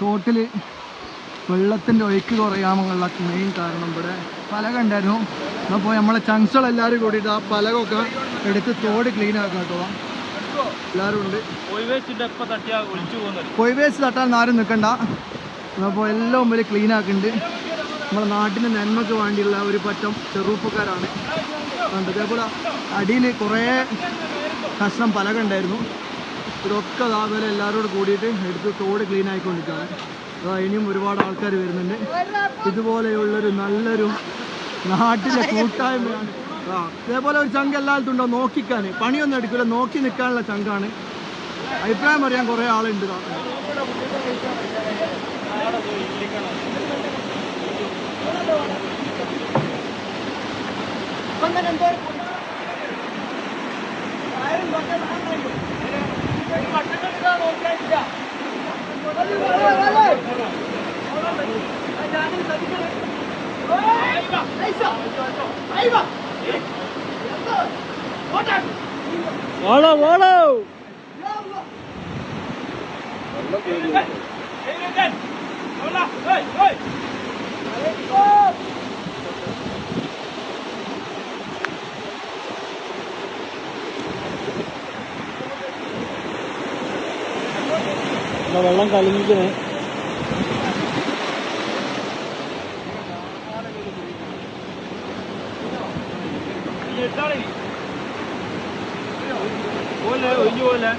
തോട്ടിൽ വെള്ളത്തിൻ്റെ ഒഴുക്ക് കുറയാമെന്നുള്ള മെയിൻ കാരണം. ഇവിടെ പലക ഉണ്ടായിരുന്നു. അപ്പോൾ നമ്മളെ ചങ്സുകളെല്ലാവരും കൂടിയിട്ട് ആ പലകൊക്കെ എടുത്ത് തോട് ക്ലീൻ ആക്കാം കേട്ടോ. എല്ലാവരും ഉണ്ട്. പൊയ് വേസ്റ്റ് തട്ടാൻ ആരും നിൽക്കണ്ട. അപ്പോൾ എല്ലാം മുമ്പിൽ ക്ലീൻ ആക്കുന്നുണ്ട്. നമ്മുടെ നാട്ടിൻ്റെ നന്മയ്ക്ക് വേണ്ടിയുള്ള ഒരു പറ്റം ചെറുപ്പക്കാരാണ്. അതേപോലെ അടിയിൽ കുറേ കഷ്ണം പലക ഉണ്ടായിരുന്നു. ഇതൊക്കെ അതേപോലെ എല്ലാവരോടും കൂടിയിട്ട് എടുത്ത് തോട് ക്ലീൻ ആയിക്കൊണ്ടിരിക്കുകയാണ്. ഇനിയും ഒരുപാട് ആൾക്കാർ വരുന്നുണ്ട്. ഇതുപോലെയുള്ളൊരു നല്ലൊരു നാട്ടിലെ കൂട്ടായ്മയാണ്. ഇതേപോലെ ഒരു ചങ്ക് എല്ലായിടത്തും ഉണ്ടോ നോക്കിക്കാൻ? പണിയൊന്നും എടുക്കില്ല, നോക്കി നിൽക്കാനുള്ള ചങ്കാണ്. അഭിപ്രായം പറയാൻ കുറേ ആളുണ്ട്. ഓളോ ഓളോ വെള്ളം കലങ്ങിക്കണേ. പോലെ ഒഴിഞ്ഞു പോലെ